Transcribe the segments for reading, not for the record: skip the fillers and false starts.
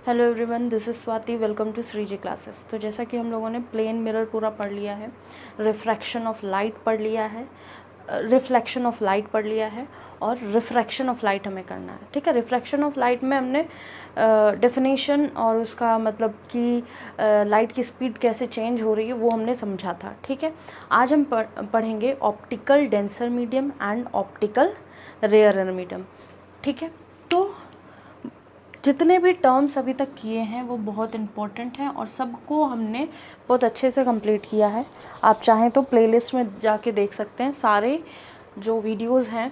Hello everyone, this is Swati. Welcome to Shreeji classes. तो जैसा कि हम लोगों ने प्लेन मिरर पूरा पढ़ लिया है, रिफ्रैक्शन ऑफ लाइट पढ़ लिया है, रिफ्लेक्शन ऑफ लाइट पढ़ लिया है और रिफ्रैक्शन ऑफ लाइट हमें करना है। ठीक है, रिफ्रैक्शन ऑफ लाइट में हमने डेफिनेशन और उसका मतलब कि लाइट की स्पीड कैसे चेंज हो रही है वो हमने समझा था। ठीक है, आज हम पढ़ेंगे optical denser medium and optical rarer medium. ठीक है, तो जितने भी टर्म्स अभी तक किए हैं वो बहुत इम्पोर्टेंट हैं और सबको हमने बहुत अच्छे से कंप्लीट किया है। आप चाहें तो प्लेलिस्ट में जाके देख सकते हैं, सारे जो वीडियोस हैं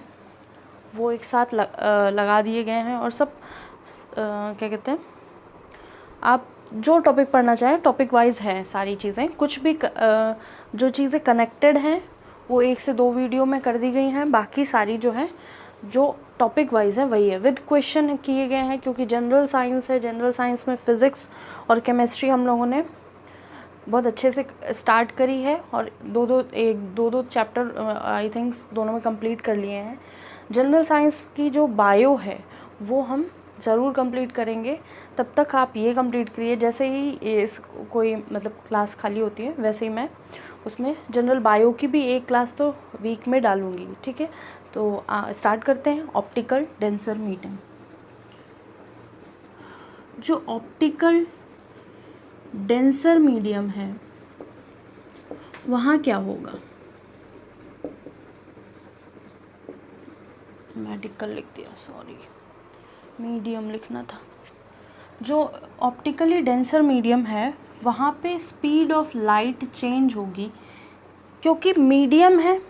वो एक साथ लगा दिए गए हैं और सब क्या कहते हैं, आप जो टॉपिक पढ़ना चाहें टॉपिक वाइज है सारी चीज़ें। कुछ भी जो चीज़ें कनेक्टेड हैं वो 1 से 2 वीडियो में कर दी गई हैं, बाकी सारी जो है जो टॉपिक वाइज है वही है, विद क्वेश्चन किए गए हैं। क्योंकि जनरल साइंस है, जनरल साइंस में फ़िज़िक्स और केमिस्ट्री हम लोगों ने बहुत अच्छे से स्टार्ट करी है और दो दो चैप्टर आई थिंक दोनों में कंप्लीट कर लिए हैं। जनरल साइंस की जो बायो है वो हम ज़रूर कंप्लीट करेंगे। तब तक आप ये कंप्लीट करिए, जैसे ही इस कोई मतलब क्लास खाली होती है वैसे ही मैं उसमें जनरल बायो की भी एक क्लास तो वीक में डालूँगी। ठीक है, तो स्टार्ट करते हैं। Optical denser medium. जो ऑप्टिकल डेंसर मीडियम है वहाँ क्या होगा, मेडिकल लिख दिया, सॉरी, मीडियम लिखना था। जो ऑप्टिकली डेंसर मीडियम है वहाँ पे स्पीड ऑफ लाइट चेंज होगी, क्योंकि मीडियम है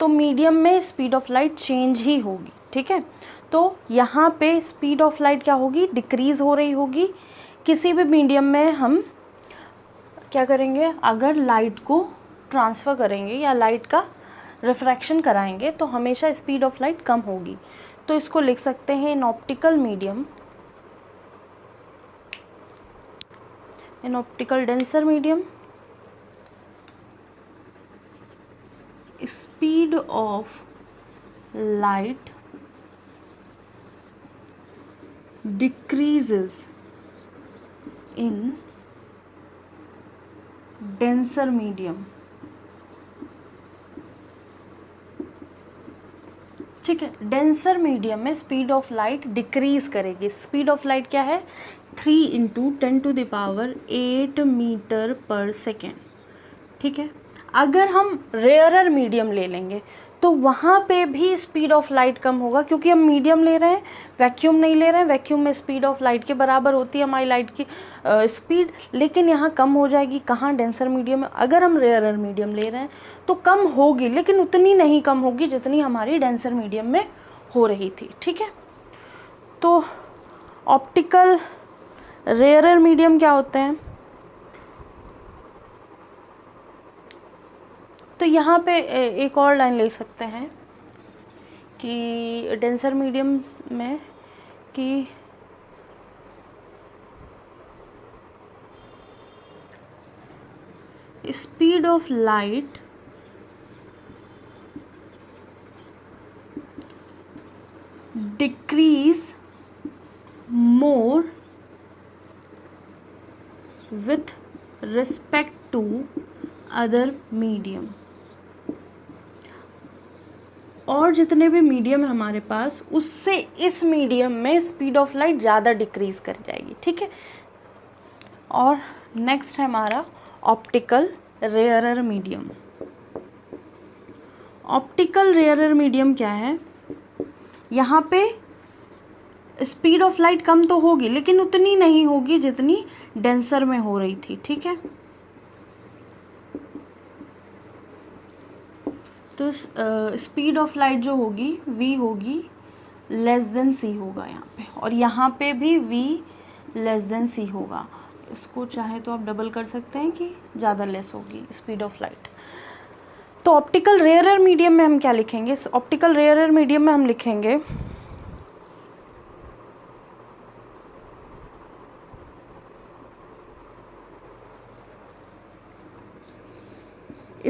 तो मीडियम में स्पीड ऑफ लाइट चेंज ही होगी। ठीक है, तो यहाँ पे स्पीड ऑफ लाइट क्या होगी, डिक्रीज़ हो रही होगी। किसी भी मीडियम में हम क्या करेंगे, अगर लाइट को ट्रांसफ़र करेंगे या लाइट का रिफ्रैक्शन कराएंगे तो हमेशा स्पीड ऑफ लाइट कम होगी। तो इसको लिख सकते हैं in optical medium, in optical denser medium speed of light decreases in denser medium। ठीक है, डेंसर मीडियम में स्पीड ऑफ लाइट डिक्रीज करेगी। स्पीड ऑफ लाइट क्या है, 3 × 10⁸ मीटर पर सेकेंड। ठीक है, अगर हम रेयरर मीडियम ले लेंगे तो वहाँ पे भी स्पीड ऑफ लाइट कम होगा, क्योंकि हम मीडियम ले रहे हैं, वैक्यूम नहीं ले रहे हैं। वैक्यूम में स्पीड ऑफ लाइट के बराबर होती है हमारी लाइट की स्पीड, लेकिन यहाँ कम हो जाएगी। कहाँ, डेंसर मीडियम में। अगर हम रेयरर मीडियम ले रहे हैं तो कम होगी, लेकिन उतनी नहीं कम होगी जितनी हमारी डेंसर मीडियम में हो रही थी। ठीक है, तो ऑप्टिकल रेयरर मीडियम क्या होते हैं, तो यहाँ पे एक और लाइन ले सकते हैं कि डेंसर मीडियम में कि speed of light decrease more with respect to other medium. और जितने भी मीडियम है हमारे पास उससे इस मीडियम में स्पीड ऑफ लाइट ज़्यादा डिक्रीज़ कर जाएगी। ठीक है, और नेक्स्ट है हमारा optical rarer medium. Optical rarer medium क्या है, यहाँ पे स्पीड ऑफ लाइट कम तो होगी लेकिन उतनी नहीं होगी जितनी डेंसर में हो रही थी। ठीक है, तो स्पीड ऑफ लाइट जो होगी v होगी c होगा यहाँ पे, और यहाँ पे भी v c होगा। इसको चाहे तो आप डबल कर सकते हैं कि ज़्यादा लेस होगी स्पीड ऑफ लाइट। तो ऑप्टिकल रेयरर मीडियम में हम क्या लिखेंगे, ऑप्टिकल रेयरर मीडियम में हम लिखेंगे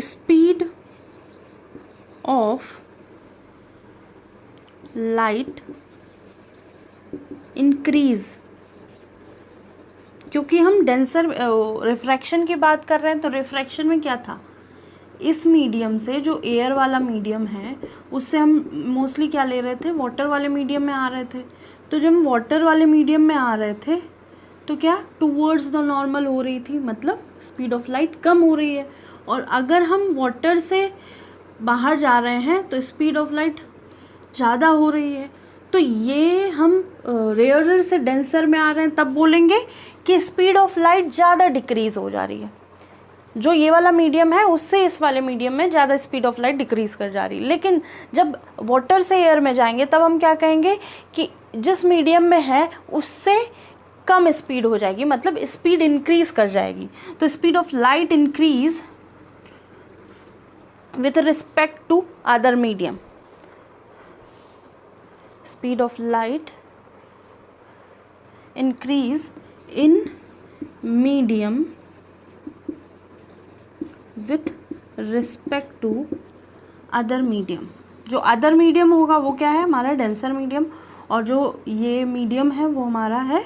स्पीड ऑफ लाइट increase क्योंकि हम डेंसर रिफ्रैक्शन की बात कर रहे हैं, तो रिफ्रैक्शन में क्या था, इस मीडियम से, जो एयर वाला मीडियम है, उससे हम मोस्टली क्या ले रहे थे, वाटर वाले मीडियम में आ रहे थे। तो जब हम वाटर वाले मीडियम में आ रहे थे तो क्या टूवर्ड्स द नॉर्मल हो रही थी, मतलब स्पीड ऑफ लाइट कम हो रही है। और अगर हम वाटर से बाहर जा रहे हैं तो स्पीड ऑफ लाइट ज़्यादा हो रही है। तो ये हम रेयरर से डेंसर में आ रहे हैं तब बोलेंगे कि स्पीड ऑफ लाइट ज़्यादा डिक्रीज़ हो जा रही है। जो ये वाला मीडियम है उससे इस वाले मीडियम में ज़्यादा स्पीड ऑफ लाइट डिक्रीज़ कर जा रही है। लेकिन जब वाटर से एयर में जाएंगे तब हम क्या कहेंगे कि जिस मीडियम में है उससे कम स्पीड हो जाएगी, मतलब स्पीड इंक्रीज़ कर जाएगी। तो speed of light increase with respect to other medium. Speed of light increase in medium with respect to other medium. जो अदर मीडियम होगा वो क्या है, हमारा डेंसर मीडियम, और जो ये मीडियम है वो हमारा है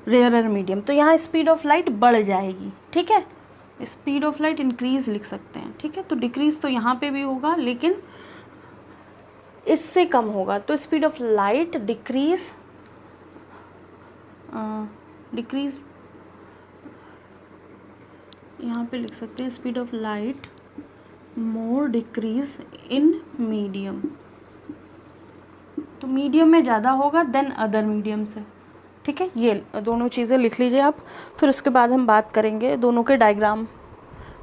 रेयरर मीडियम। तो यहाँ स्पीड ऑफ लाइट बढ़ जाएगी, ठीक है, स्पीड ऑफ लाइट इंक्रीज लिख सकते हैं, ठीक है। तो डिक्रीज तो यहाँ पे भी होगा लेकिन इससे कम होगा, तो स्पीड ऑफ लाइट डिक्रीज यहाँ पे लिख सकते हैं speed of light more decrease in medium. तो मीडियम में ज़्यादा होगा देन अदर मीडियम से, ठीक है। ये दोनों चीज़ें लिख लीजिए आप, फिर उसके बाद हम बात करेंगे, दोनों के डायग्राम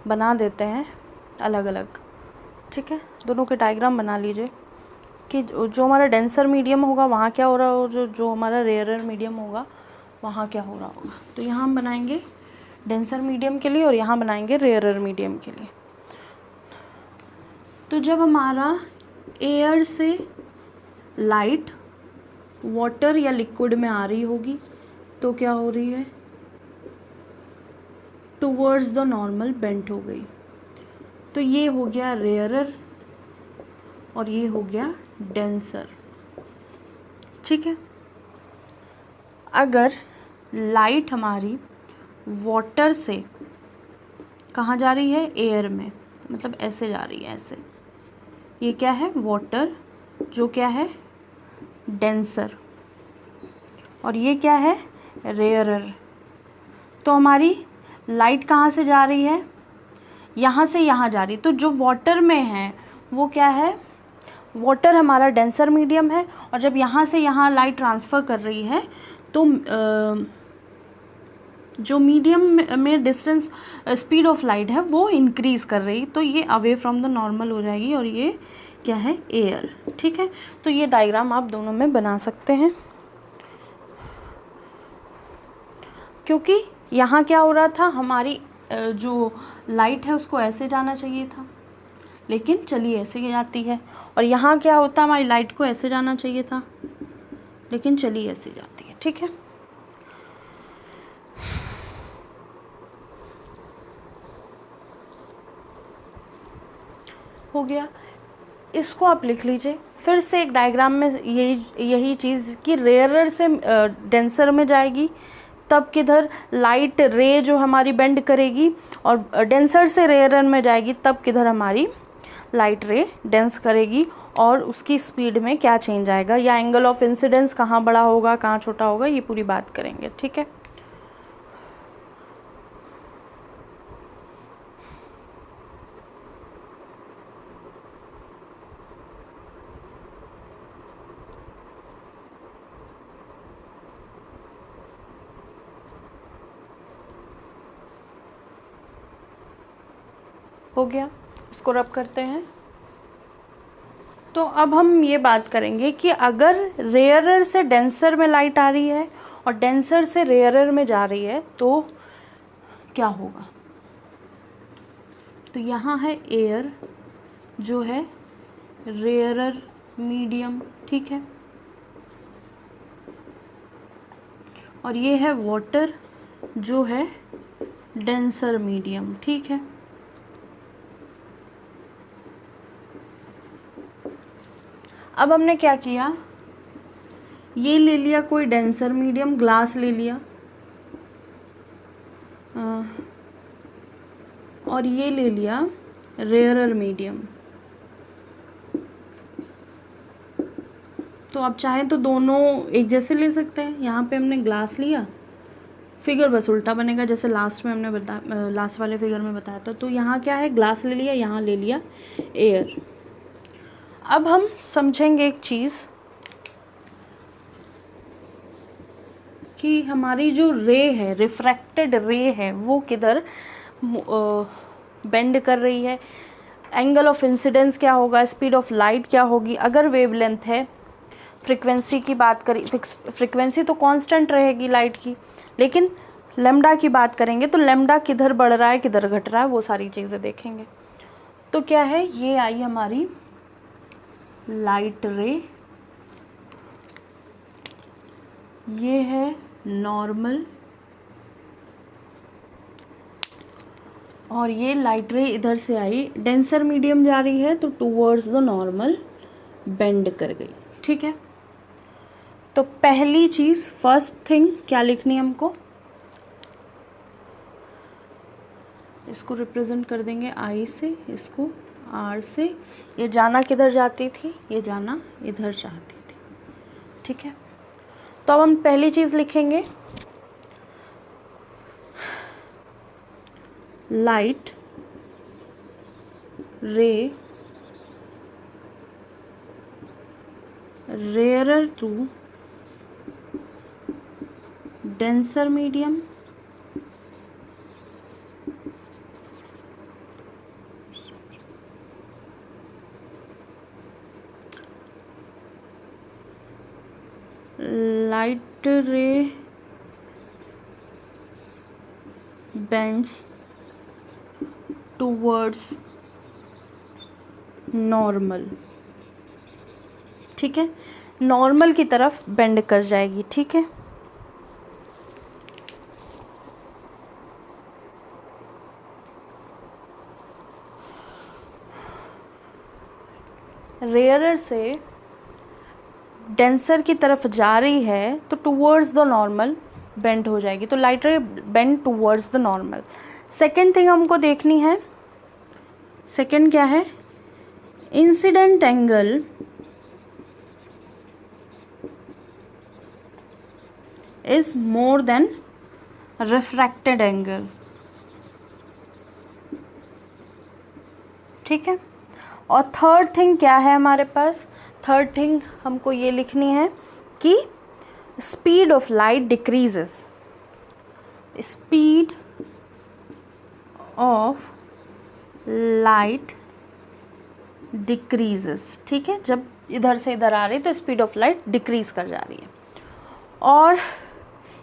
बना देते हैं अलग अलग, ठीक है। दोनों के डायग्राम बना लीजिए कि जो हमारा डेंसर मीडियम होगा वहाँ क्या हो रहा होगा, जो हमारा रेयरर मीडियम होगा वहाँ क्या हो रहा होगा। तो यहाँ हम बनाएंगे डेंसर मीडियम के लिए और यहाँ बनाएंगे रेयरर मीडियम के लिए। तो जब हमारा एयर से लाइट वाटर या लिक्विड में आ रही होगी तो क्या हो रही है, टूवर्ड्स द नॉर्मल बेंट हो गई। तो ये हो गया रेयरर और ये हो गया डेंसर, ठीक है। अगर लाइट हमारी वाटर से कहाँ जा रही है, एयर में, मतलब ऐसे जा रही है, ऐसे, ये क्या है वाटर, जो क्या है डेंसर, और ये क्या है रेयरर। तो हमारी लाइट कहाँ से जा रही है, यहाँ से यहाँ जा रही। तो जो वाटर में है वो क्या है, वाटर हमारा डेंसर मीडियम है, और जब यहाँ से यहाँ लाइट ट्रांसफ़र कर रही है तो जो मीडियम में डिस्टेंस स्पीड ऑफ लाइट है वो इंक्रीज़ कर रही, तो ये अवे फ्रॉम द नॉर्मल हो जाएगी, और ये क्या है एयर, ठीक है। तो ये डायग्राम आप दोनों में बना सकते हैं, क्योंकि यहाँ क्या हो रहा था, हमारी जो लाइट है उसको ऐसे जाना चाहिए था लेकिन चलिए ऐसे जाती है, और यहाँ क्या होता, हमारी लाइट को ऐसे जाना चाहिए था लेकिन चलिए ऐसे जाती है, ठीक है। हो गया, इसको आप लिख लीजिए। फिर से एक डायग्राम में यही चीज़ कि रेयरर से डेंसर में जाएगी तब किधर लाइट रे जो हमारी बेंड करेगी, और डेंसर से रेयरर में जाएगी तब किधर हमारी लाइट रे डेंस करेगी, और उसकी स्पीड में क्या चेंज आएगा, या एंगल ऑफ इंसिडेंस कहाँ बड़ा होगा कहाँ छोटा होगा, ये पूरी बात करेंगे, ठीक है। हो गया, इसको रब करते हैं। तो अब हम ये बात करेंगे कि अगर रेयरर से डेंसर में लाइट आ रही है और डेंसर से रेयरर में जा रही है तो क्या होगा। तो यहाँ है एयर जो है रेयरर मीडियम, ठीक है, और ये है वाटर जो है डेंसर मीडियम, ठीक है। अब हमने क्या किया, ये ले लिया कोई डेंसर मीडियम, ग्लास ले लिया, और ये ले लिया रेयरर मीडियम। तो आप चाहें तो दोनों एक जैसे ले सकते हैं। यहाँ पे हमने ग्लास लिया, फिगर बस उल्टा बनेगा जैसे लास्ट में हमने लास्ट वाले फिगर में बताया था। तो यहाँ क्या है, ग्लास ले लिया, यहाँ ले लिया एयर। अब हम समझेंगे एक चीज़ कि हमारी जो रे है, रिफ्रैक्टेड रे है, वो किधर बेंड कर रही है। एंगल ऑफ इंसिडेंस क्या होगा, स्पीड ऑफ लाइट क्या होगी। अगर वेवलेंथ है, फ्रीक्वेंसी की बात करें, फ्रीक्वेंसी तो कांस्टेंट रहेगी लाइट की, लेकिन लैम्डा की बात करेंगे तो लैम्डा किधर बढ़ रहा है किधर घट रहा है, वो सारी चीज़ें देखेंगे। तो क्या है, ये आई हमारी लाइट रे, ये है नॉर्मल, और ये लाइट रे इधर से आई, डेंसर मीडियम जा रही है तो टूवर्ड्स द नॉर्मल बेंड कर गई। ठीक है, तो पहली चीज़, फर्स्ट थिंग क्या लिखनी है हमको, इसको रिप्रेजेंट कर देंगे आई से, इसको आर से। ये जाना किधर जाती थी, ये जाना इधर जाती थी। ठीक है, तो अब हम पहली चीज़ लिखेंगे, light ray rarer to denser medium light ray bends towards normal। ठीक है, नॉर्मल की तरफ बेंड कर जाएगी। ठीक है, रेयरर से डेंसर की तरफ जा रही है तो टूवर्ड्स द नॉर्मल बेंड हो जाएगी। तो लाइट रे bend towards the normal. Second thing हमको देखनी है, सेकेंड क्या है, incident angle is more than refracted angle. ठीक है, और थर्ड थिंग क्या है हमारे पास, थर्ड थिंग हमको ये लिखनी है कि speed of light decreases, speed of light decreases. ठीक है, जब इधर से इधर आ रही तो स्पीड ऑफ लाइट डिक्रीज कर जा रही है। और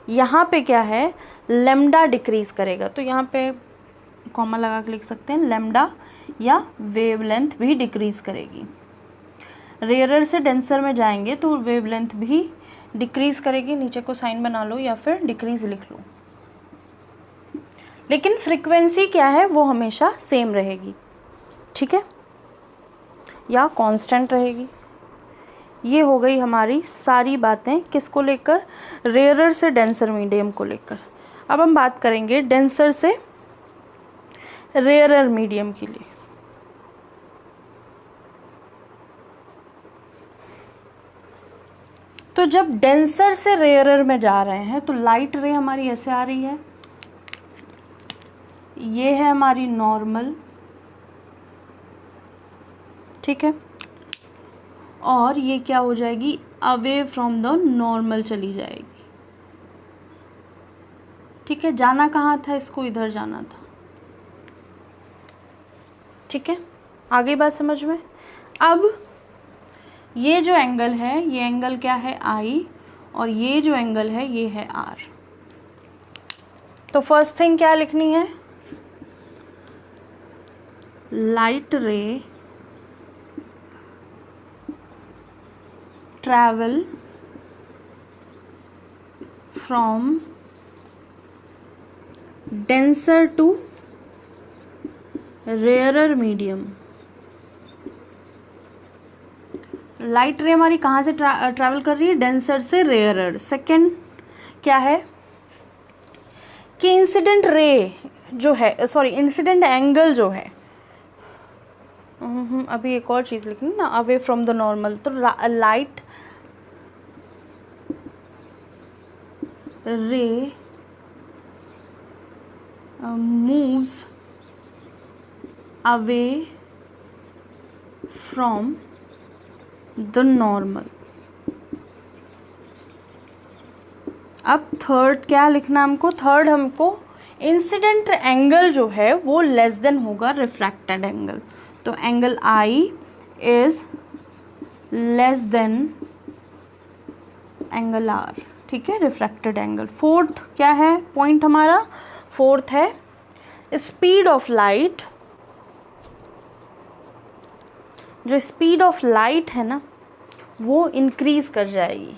यहाँ पे क्या है, लैम्डा डिक्रीज करेगा, तो यहाँ पे कॉमा लगा के लिख सकते हैं, लैम्डा या वेवलेंथ भी डिक्रीज करेगी। रेयरर से डेंसर में जाएंगे तो वेवलेंथ भी डिक्रीज करेगी, नीचे को साइन बना लो या फिर डिक्रीज लिख लो, लेकिन फ्रीक्वेंसी क्या है वो हमेशा सेम रहेगी। ठीक है, या कांस्टेंट रहेगी। ये हो गई हमारी सारी बातें किसको लेकर, रेयरर से डेंसर मीडियम को लेकर। अब हम बात करेंगे डेंसर से रेयरर मीडियम के लिए। तो जब डेंसर से रेयरर में जा रहे हैं तो लाइट रे हमारी ऐसे आ रही है, ये है हमारी नॉर्मल। ठीक है, और ये क्या हो जाएगी, अवे फ्रॉम द नॉर्मल चली जाएगी। ठीक है, जाना कहाँ था, इसको इधर जाना था। ठीक है, आगे बात समझ में। अब ये जो एंगल है, ये एंगल क्या है, आई, और ये जो एंगल है ये है आर। तो फर्स्ट थिंग क्या लिखनी है, light ray travel from denser to rarer medium. Light ray हमारी कहाँ से ट्रैवल कर रही है, डेंसर से रेयरर। सेकेंड क्या है कि इंसिडेंट रे जो है, सॉरी इंसिडेंट एंगल जो है, अभी एक और चीज़ लिखनी ना, अवे फ्रॉम द नॉर्मल, तो लाइट रे moves away from the normal. अब थर्ड क्या लिखना हमको, थर्ड हमको इंसिडेंट एंगल जो है वो लेस देन होगा रिफ्रैक्टेड एंगल, तो angle I is less than angle R, ठीक है, रिफ्रैक्टेड एंगल। फोर्थ क्या है पॉइंट हमारा, फोर्थ है स्पीड ऑफ लाइट, जो स्पीड ऑफ लाइट है ना वो इंक्रीज कर जाएगी,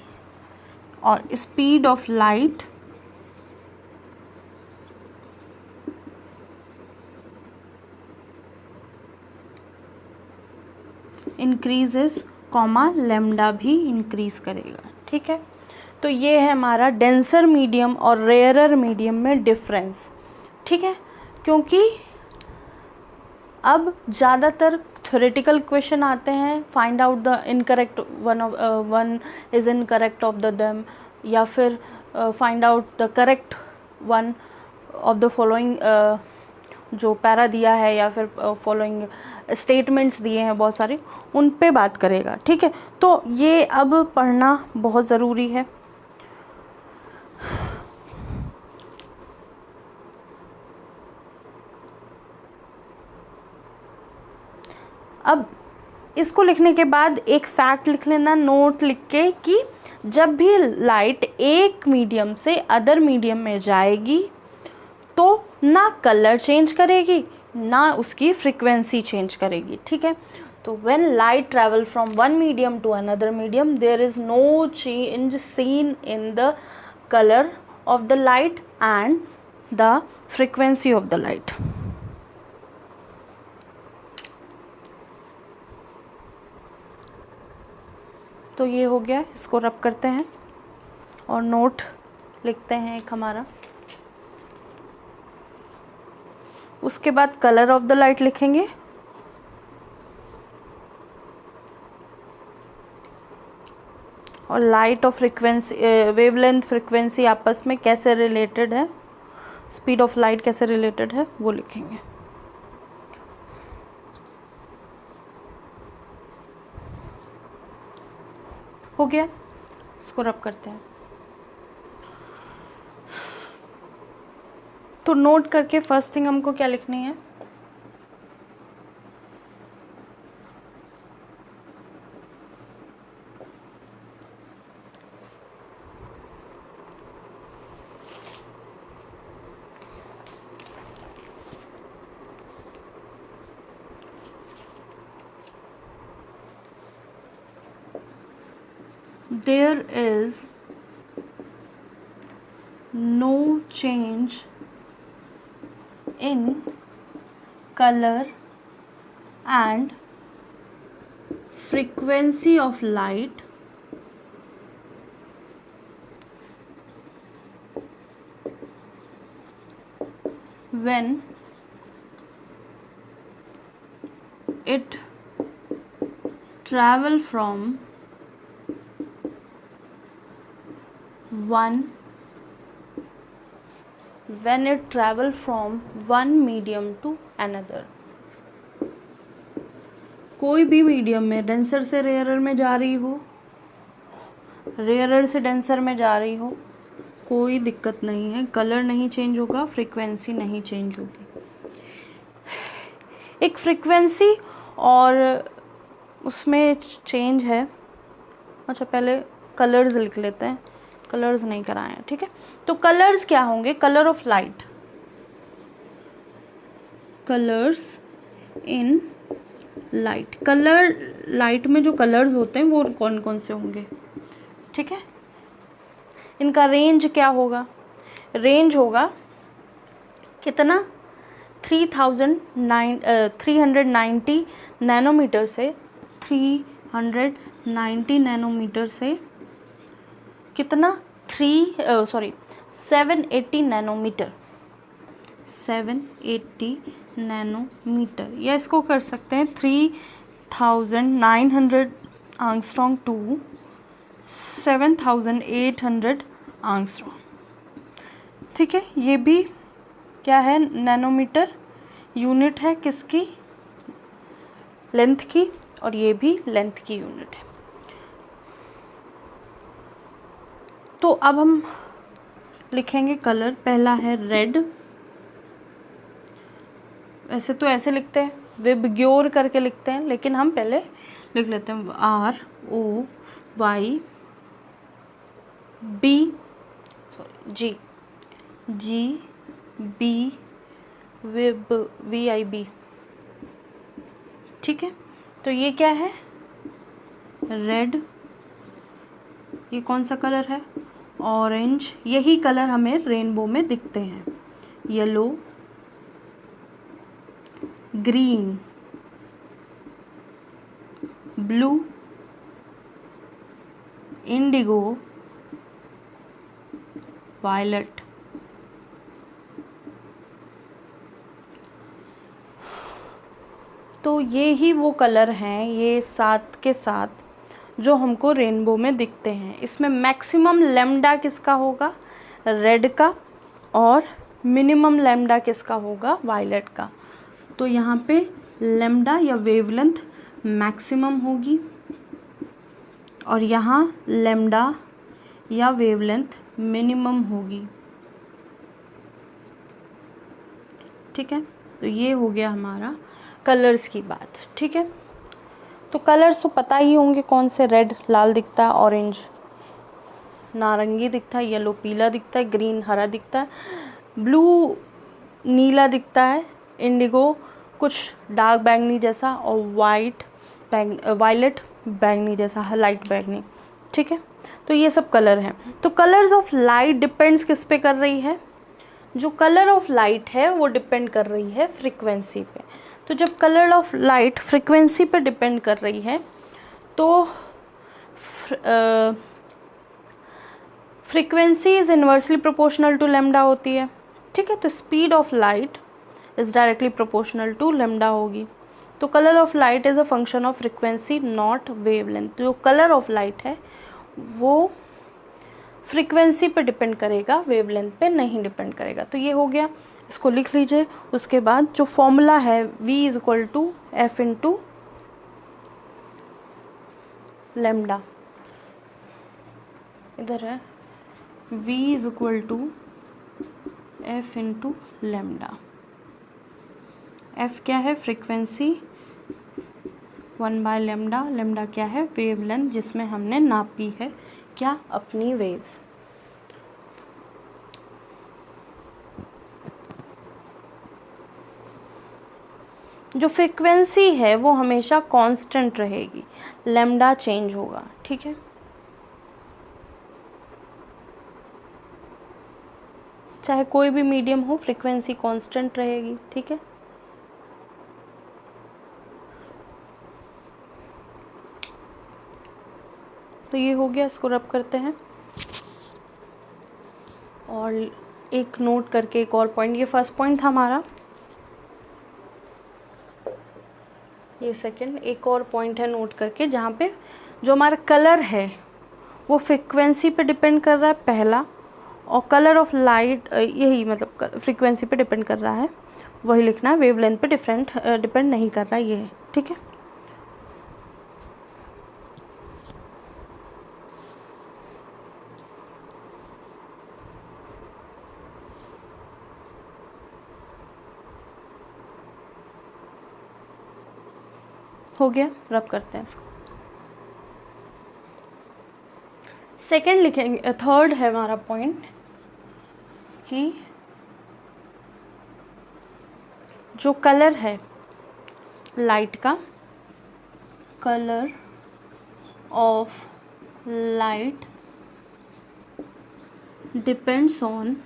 और speed of light increases comma lambda भी इंक्रीज करेगा, ठीक है। तो ये है हमारा डेंसर मीडियम और रेयरर मीडियम में डिफरेंस, ठीक है, क्योंकि अब ज़्यादातर थ्योरेटिकल क्वेश्चन आते हैं, find out the incorrect one is incorrect of the them, या फिर find out the correct one of the following, जो पैरा दिया है या फिर फॉलोइंग स्टेटमेंट्स दिए हैं बहुत सारे, उन पे बात करेगा, ठीक है। तो ये अब पढ़ना बहुत ज़रूरी है। अब इसको लिखने के बाद एक फैक्ट लिख लेना नोट लिख के, कि जब भी लाइट एक मीडियम से अदर मीडियम में जाएगी तो ना कलर चेंज करेगी ना उसकी फ्रीक्वेंसी चेंज करेगी, ठीक है। तो when light travel from one medium to another medium there is no change seen in the colour of the light and the frequency of the light. तो ये हो गया, इसको रब करते हैं और नोट लिखते हैं एक हमारा। उसके बाद कलर ऑफ द लाइट लिखेंगे, और लाइट और फ्रीक्वेंसी, वेवलेंथ फ्रीक्वेंसी आपस में कैसे रिलेटेड है, स्पीड ऑफ लाइट कैसे रिलेटेड है वो लिखेंगे। हो गया, इसको रब करते हैं। तो नोट करके फर्स्ट थिंग हमको क्या लिखनी है, there is no change in color and frequency of light when it travel from one medium to another। कोई भी मीडियम में डेंसर से रेयरर में जा रही हो, रेयरर से डेंसर में जा रही हो, कोई दिक्कत नहीं है, कलर नहीं चेंज होगा, फ्रीक्वेंसी नहीं चेंज होगी। एक फ्रीक्वेंसी और उसमें चेंज है, अच्छा पहले कलर्स लिख लेते हैं, कलर्स नहीं कराए हैं, ठीक है। तो कलर्स क्या होंगे, colour of light, colours in light, colour light में जो कलर्स होते हैं वो कौन कौन से होंगे, ठीक है। इनका रेंज क्या होगा, रेंज होगा कितना, 390 नैनोमीटर से 390 नैनोमीटर से कितना 780 नैनोमीटर, 780 नैनोमीटर, या इसको कर सकते हैं 3900 एंगस्ट्रॉम टू 7800 एंगस्ट्रॉम। ठीक है, ये भी क्या है, नैनोमीटर यूनिट है किसकी, लेंथ की, और ये भी लेंथ की यूनिट है। तो अब हम लिखेंगे कलर। पहला है रेड, वैसे तो ऐसे लिखते हैं, विबग्योर करके लिखते हैं, लेकिन हम पहले लिख लेते हैं ROYB, GB VIB। ठीक है, तो ये क्या है, रेड। ये कौन सा कलर है, ऑरेंज। यही कलर हमें रेनबो में दिखते हैं, yellow, green, blue, indigo, violet. तो ये ही वो कलर हैं, ये सात के साथ जो हमको रेनबो में दिखते हैं। इसमें मैक्सिमम लैम्डा किसका होगा, रेड का, और मिनिमम लैम्डा किसका होगा, वायलेट का। तो यहाँ पे लैम्डा या वेवलेंथ मैक्सिमम होगी, और यहाँ लैम्डा या वेवलेंथ मिनिमम होगी। ठीक है, तो ये हो गया हमारा कलर्स की बात। ठीक है, तो कलर्स तो पता ही होंगे कौन से, रेड लाल दिखता है, ऑरेंज नारंगी दिखता है, येलो पीला दिखता है, ग्रीन हरा दिखता है, ब्लू नीला दिखता है, इंडिगो कुछ डार्क बैंगनी जैसा, और वायलेट बैंगनी जैसा, लाइट बैंगनी। ठीक है, तो ये सब कलर हैं। तो कलर्स ऑफ लाइट डिपेंड्स किस पे कर रही है, जो कलर ऑफ लाइट है वो डिपेंड कर रही है फ्रीक्वेंसी पे। तो जब कलर ऑफ लाइट फ्रीक्वेंसी पे डिपेंड कर रही है तो frequency is inversely proportional to lambda होती है। ठीक है, तो speed of light is directly proportional to lambda होगी। तो colour of light is a function of frequency not wavelength. जो कलर ऑफ लाइट है वो फ्रीक्वेंसी पे डिपेंड करेगा, वेवलेंथ पे नहीं डिपेंड करेगा। तो ये हो गया, इसको लिख लीजिए। उसके बाद जो फॉर्मूला है V is equal to F into lambda, इधर है V is equal to F into lambda. F क्या है, फ्रीक्वेंसी, 1 लैम्डा। लैम्डा क्या है, वेवलेंथ, जिसमें हमने नापी है क्या, अपनी वेव्स। जो फ्रीक्वेंसी है वो हमेशा कांस्टेंट रहेगी, लैम्डा चेंज होगा। ठीक है, चाहे कोई भी मीडियम हो, फ्रीक्वेंसी कांस्टेंट रहेगी। ठीक है, तो ये हो गया, इसको रब करते हैं। और एक नोट करके एक और पॉइंट, ये फर्स्ट पॉइंट था हमारा, ये सेकंड, एक और पॉइंट है नोट करके, जहाँ पे जो हमारा कलर है वो फ्रीक्वेंसी पे डिपेंड कर रहा है पहला, और कलर ऑफ लाइट यही मतलब फ्रीक्वेंसी पे डिपेंड कर रहा है, वही लिखना है। वेवलेंथ पे डिपेंड नहीं कर रहा है ये। ठीक है, हो गया, रब करते हैं इसको। सेकंड लिखेंगे, थर्ड है हमारा पॉइंट कि जो कलर है लाइट का, colour of light depends on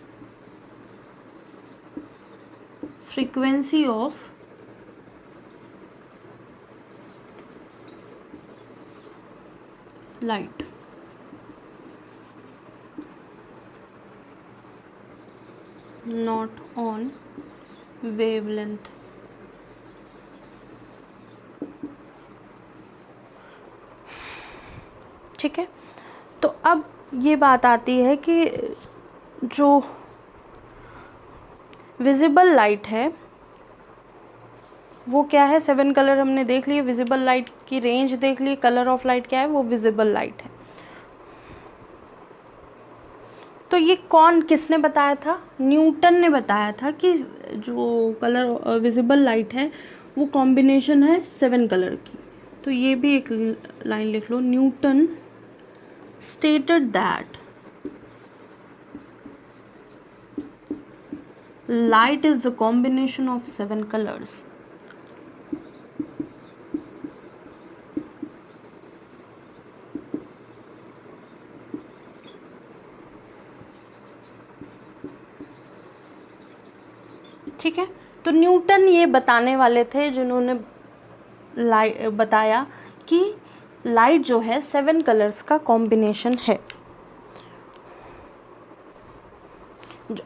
frequency of light. Not on wavelength. ठीक है, तो अब ये बात आती है कि जो विजिबल लाइट है वो क्या है, 7 कलर हमने देख लिए, विजिबल लाइट की रेंज देख ली, कलर ऑफ लाइट क्या है, वो विजिबल लाइट है। तो ये किसने बताया था, न्यूटन ने बताया था कि जो कलर विजिबल लाइट है वो कॉम्बिनेशन है 7 कलर की। तो ये भी एक लाइन लिख लो, Newton stated that light is the combination of 7 colors. ठीक है, तो न्यूटन ये बताने वाले थे जिन्होंने बताया कि लाइट जो है 7 कलर्स का कॉम्बिनेशन है,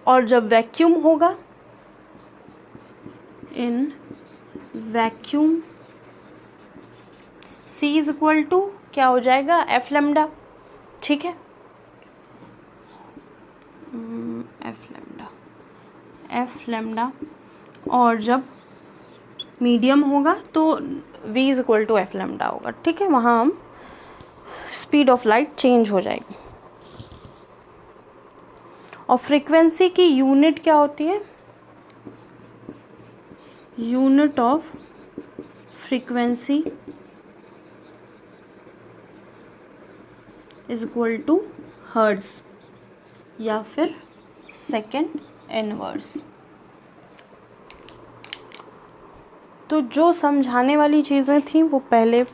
और जब वैक्यूम होगा, in vacuum C is equal to क्या हो जाएगा, एफ लैम्डा। ठीक है, एफ लैम्डा, और जब मीडियम होगा तो V is equal to F lambda होगा। ठीक है, वहाँ हम स्पीड ऑफ लाइट चेंज हो जाएगी। और फ्रीक्वेंसी की यूनिट क्या होती है, unit of frequency is equal to hertz या फिर सेकेंड इनवर्स। तो जो समझाने वाली चीज़ें थी वो पहले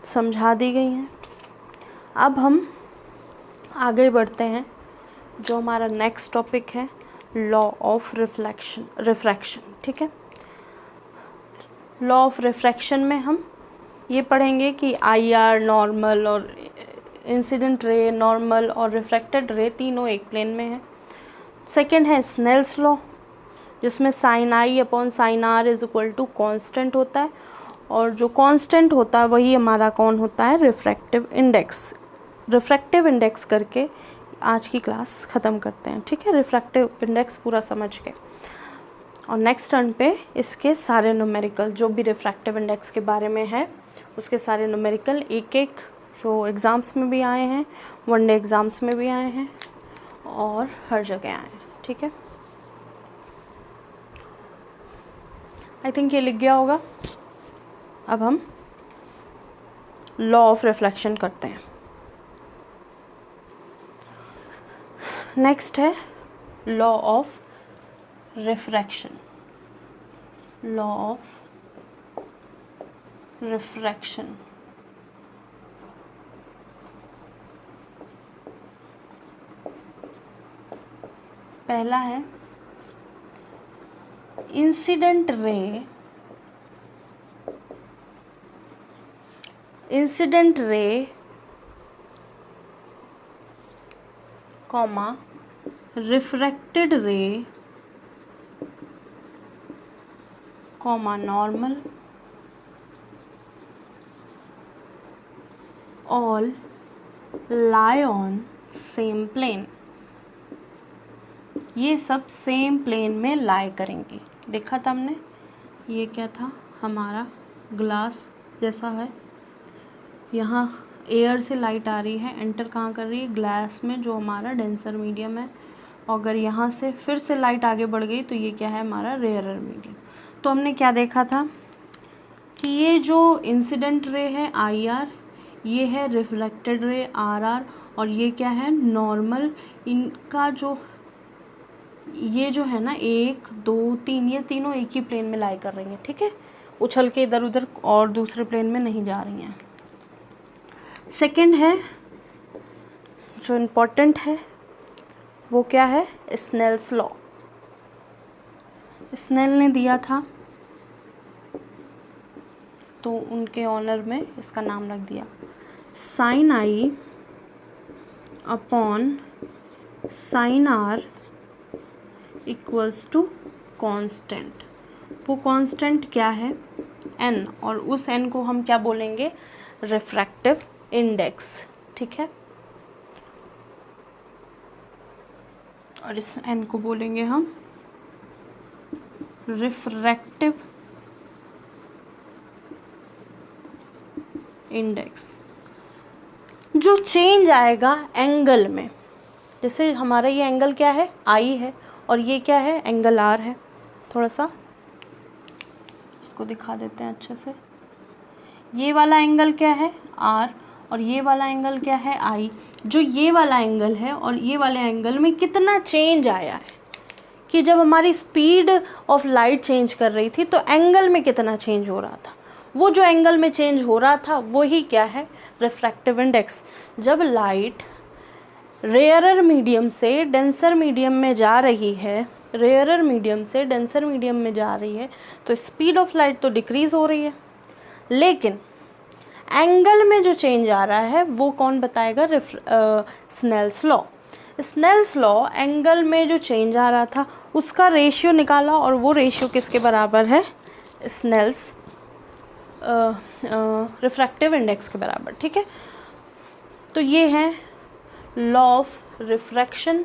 समझा दी गई हैं। अब हम आगे बढ़ते हैं, जो हमारा नेक्स्ट टॉपिक है लॉ ऑफ रिफ्रैक्शन। ठीक है, लॉ ऑफ रिफ्रैक्शन में हम ये पढ़ेंगे कि IR नॉर्मल और इंसिडेंट रे, नॉर्मल और रिफ्रैक्टेड रे तीनों एक प्लेन में है। सेकेंड है स्नेल्स लॉ, जिसमें sine I upon sine R is equal to constant होता है, और जो कांस्टेंट होता है वही हमारा कौन होता है, रिफ्रैक्टिव इंडेक्स। रिफ्रैक्टिव इंडेक्स करके आज की क्लास ख़त्म करते हैं। ठीक है, रिफ्रैक्टिव इंडेक्स पूरा समझ के, और नेक्स्ट टर्न पे इसके सारे न्यूमेरिकल जो भी रिफ्रैक्टिव इंडेक्स के बारे में है उसके सारे न्यूमेरिकल एक एक जो एग्ज़ाम्स में भी आए हैं, वनडे एग्ज़ाम्स में भी आए हैं और हर जगह आए हैं। ठीक है, आई थिंक ये लिख गया होगा। अब हम लॉ ऑफ रिफ्लेक्शन करते हैं। नेक्स्ट है law of refraction, law of refraction. पहला है incident ray comma refracted ray comma normal all lie on same plane. ये सब सेम प्लेन में लाई करेंगी। देखा था हमने, ये क्या था, हमारा ग्लास जैसा है, यहाँ एयर से लाइट आ रही है, एंटर कहाँ कर रही है, ग्लास में जो हमारा डेंसर मीडियम है, और अगर यहाँ से फिर से लाइट आगे बढ़ गई तो ये क्या है, हमारा रेयरर मीडियम। तो हमने क्या देखा था कि ये जो इंसिडेंट रे है IR, ये है रिफ्लेक्टेड रे RR, और ये क्या है, नॉर्मल। इनका जो ये जो है ना 1 2 3, ये तीनों एक ही प्लेन में लाई कर रही हैं। ठीक है, उछल के इधर उधर और दूसरे प्लेन में नहीं जा रही हैं। सेकंड है जो इम्पोर्टेंट है वो क्या है, स्नेल्स लॉ। स्नेल ने दिया था तो उनके ऑनर में इसका नाम रख दिया, sine I upon sine R equals to constant. वो कांस्टेंट क्या है? n, और उस n को हम क्या बोलेंगे? Refractive index. ठीक है, और इस n को बोलेंगे हम रिफ्रैक्टिव इंडेक्स। जो चेंज आएगा एंगल में, जैसे हमारा ये एंगल क्या है? आई है, और ये क्या है? एंगल आर है। थोड़ा सा इसको दिखा देते हैं अच्छे से। ये वाला एंगल क्या है? आर, और ये वाला एंगल क्या है? आई। जो ये वाला एंगल है और ये वाले एंगल में कितना चेंज आया है, कि जब हमारी स्पीड ऑफ लाइट चेंज कर रही थी तो एंगल में कितना चेंज हो रहा था। वो जो एंगल में चेंज हो रहा था वही क्या है? Refractive index. जब लाइट रेयरर मीडियम से डेंसर मीडियम में जा रही है, रेयरर मीडियम से डेंसर मीडियम में जा रही है, तो स्पीड ऑफ लाइट तो डिक्रीज हो रही है, लेकिन एंगल में जो चेंज आ रहा है वो कौन बताएगा? Snell's law. Snell's law angle में जो चेंज आ रहा था उसका रेशियो निकाला, और वो रेशियो किसके बराबर है? स्नेल्स रिफ्रैक्टिव इंडेक्स के बराबर। ठीक है, तो ये है लॉ ऑफ रिफ्रैक्शन।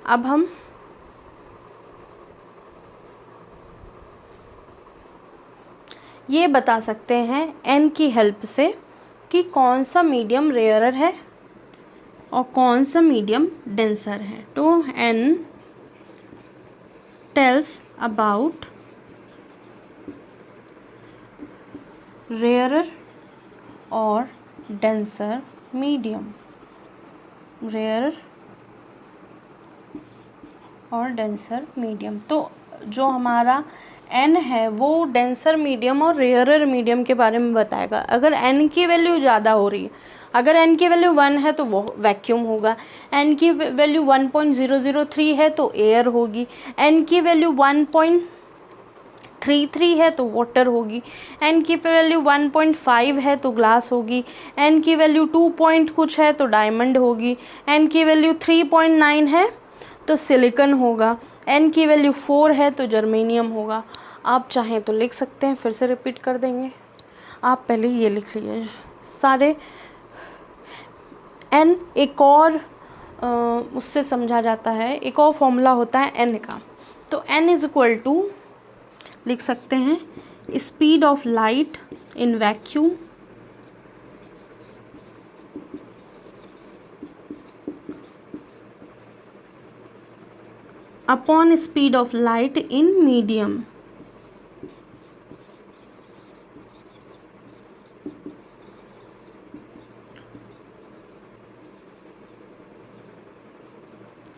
अब हम ये बता सकते हैं n की हेल्प से कि कौन सा मीडियम रेयरर है और कौन सा मीडियम डेंसर है। तो n टेल्स अबाउट रेयरर और डेंसर मीडियम, रेयरर और डेंसर मीडियम। तो जो हमारा n है वो डेंसर मीडियम और रेयरर मीडियम के बारे में बताएगा। अगर n की वैल्यू ज़्यादा हो रही है, अगर n की वैल्यू 1 है तो वो वैक्यूम होगा, n की वैल्यू 1.003 है तो एयर होगी, n की वैल्यू 1.33 है तो वाटर होगी, n की वैल्यू 1.5 है तो ग्लास होगी, n की वैल्यू 2 पॉइंट कुछ है तो डायमंड होगी, n की वैल्यू 3.9 है तो सिलिकॉन होगा, n की वैल्यू 4 है तो जर्मेनियम होगा। आप चाहें तो लिख सकते हैं, फिर से रिपीट कर देंगे। आप पहले ये लिख लीजिए सारे। n एक और उससे समझा जाता है, एक और फॉर्मूला होता है n का। तो n इज इक्वल टू लिख सकते हैं speed of light in vacuum upon speed of light in medium.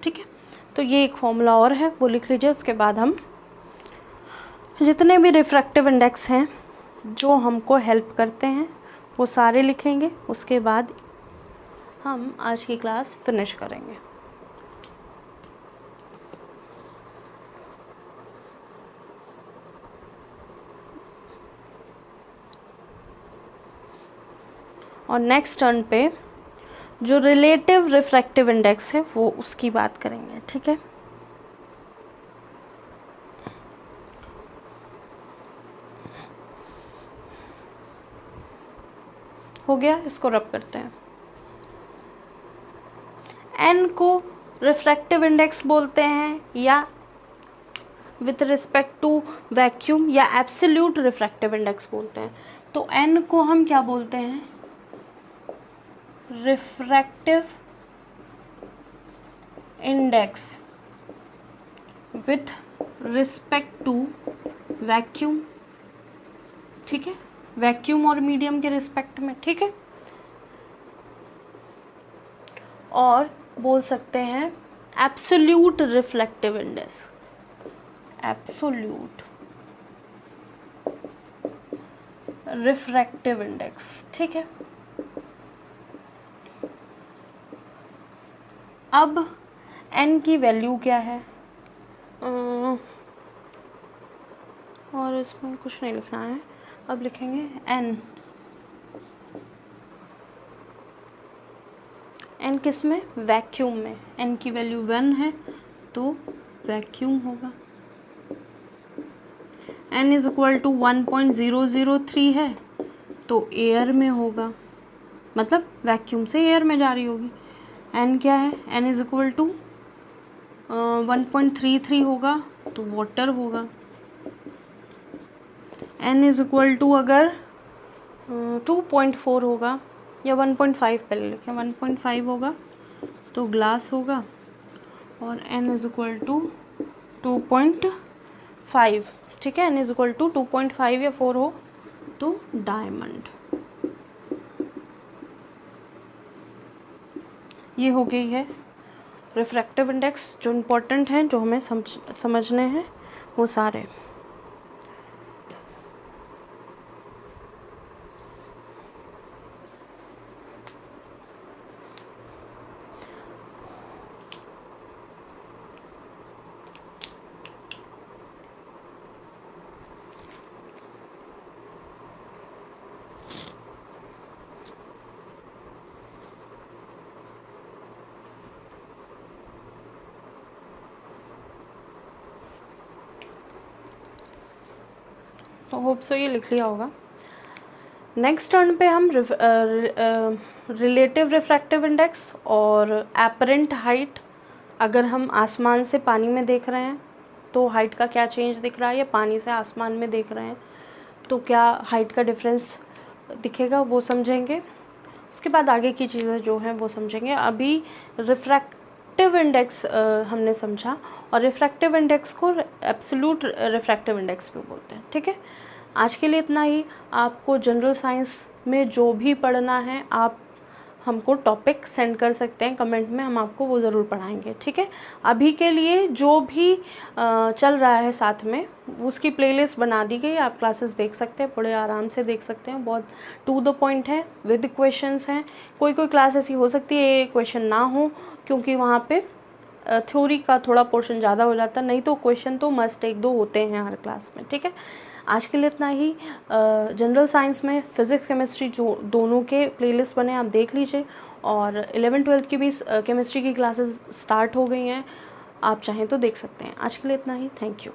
ठीक है, तो ये एक फॉर्मूला और है, वो लिख लीजिए। उसके बाद हम जितने भी रिफ्रैक्टिव इंडेक्स हैं जो हमको हेल्प करते हैं वो सारे लिखेंगे। उसके बाद हम आज की क्लास फिनिश करेंगे। और नेक्स्ट टर्न पे जो रिलेटिव रिफ्रैक्टिव इंडेक्स है वो उसकी बात करेंगे। ठीक है, हो गया, इसको रब करते हैं। n को रिफ्रैक्टिव इंडेक्स बोलते हैं या विथ रिस्पेक्ट टू वैक्यूम या एब्सोल्यूट रिफ्रैक्टिव इंडेक्स बोलते हैं। तो n को हम क्या बोलते हैं? Refractive index with respect to vacuum. ठीक है, वैक्यूम और मीडियम के रिस्पेक्ट में। ठीक है, और बोल सकते हैं absolute reflective index, absolute refractive index. ठीक है, अब n की वैल्यू क्या है? और इसमें कुछ नहीं लिखना है, अब लिखेंगे n। n किस में? वैक्यूम में। n की वैल्यू 1 है तो वैक्यूम होगा। n इज इक्वल टू 1.003 है तो एयर में होगा, मतलब वैक्यूम से एयर में जा रही होगी। n क्या है, n इज इक्वल टू 1.33 होगा तो वाटर होगा। n इज इक्वल टू अगर 2.4 होगा या 1.5, पहले लिखें 1.5 होगा तो ग्लास होगा, और n इज इक्वल टू 2.5, ठीक है, n इज इक्वल टू 2.5 या 4 हो तो डायमंड। ये हो गई है रिफ्रैक्टिव इंडेक्स। जो इम्पोर्टेंट हैं, जो हमें समझने हैं वो सारे। तो होप सो ये लिख लिया होगा। नेक्स्ट टर्न पे हम रिलेटिव रिफ्रैक्टिव इंडेक्स और एपरेंट हाइट, अगर हम आसमान से पानी में देख रहे हैं तो हाइट का क्या चेंज दिख रहा है, या पानी से आसमान में देख रहे हैं तो क्या हाइट का डिफरेंस दिखेगा, वो समझेंगे। उसके बाद आगे की चीज़ें जो हैं वो समझेंगे। अभी रिफ्रैक्टिव इंडेक्स हमने समझा, और रिफ्रैक्टिव इंडेक्स को एब्सोल्यूट रिफ्रैक्टिव इंडेक्स भी बोलते हैं, ठीक है। आज के लिए इतना ही। आपको जनरल साइंस में जो भी पढ़ना है आप हमको टॉपिक सेंड कर सकते हैं कमेंट में, हम आपको वो ज़रूर पढ़ाएंगे, ठीक है। अभी के लिए जो भी चल रहा है साथ में उसकी प्लेलिस्ट बना दी गई, आप क्लासेस देख सकते हैं, बड़े आराम से देख सकते हैं, बहुत टू द पॉइंट है, विद क्वेश्चंस हैं। कोई क्लास ऐसी हो सकती है ये क्वेश्चन ना हो, क्योंकि वहाँ पे थ्योरी का थोड़ा पोर्शन ज़्यादा हो जाता है, नहीं तो क्वेश्चन तो मस्ट 1-2 होते हैं हर क्लास में, ठीक है। आज के लिए इतना ही। जनरल साइंस में फिज़िक्स केमिस्ट्री जो दोनों के प्लेलिस्ट बने आप देख लीजिए, और 11-12 की भी केमिस्ट्री की क्लासेस स्टार्ट हो गई हैं, आप चाहें तो देख सकते हैं। आज के लिए इतना ही। Thank you.